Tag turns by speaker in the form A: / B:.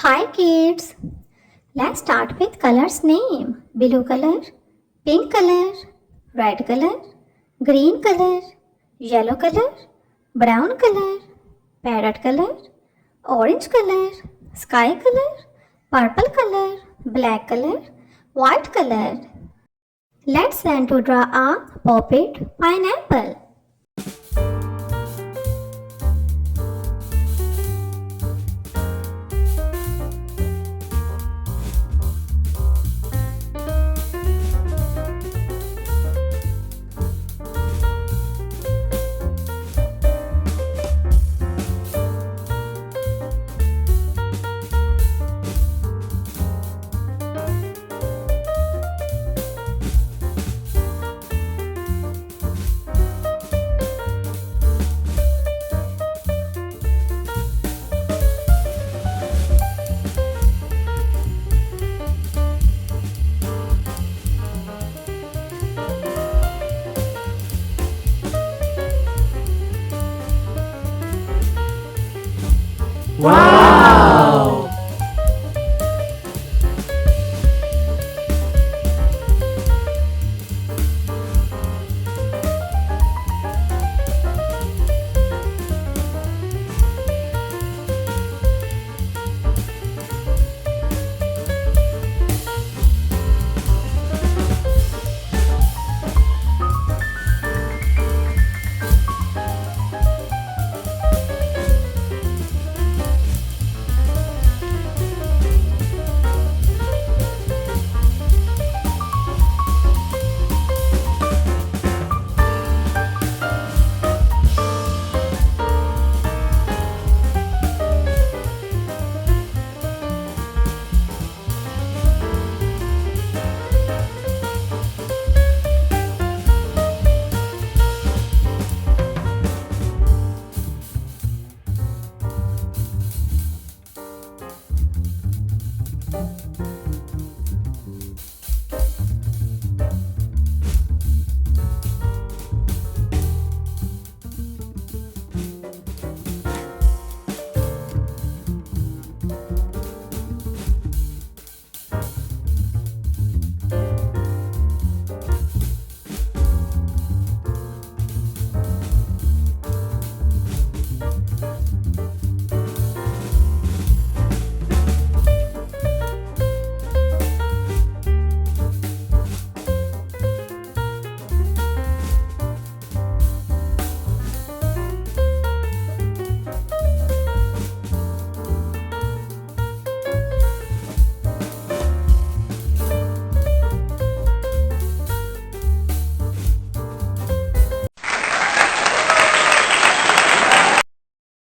A: Hi kids, let's start with colors name. Blue color, pink color, red color, green color, yellow color, brown color, parrot color, orange color, sky color, purple color, black color, white color. Let's learn to draw a poppet pineapple.
B: Wow!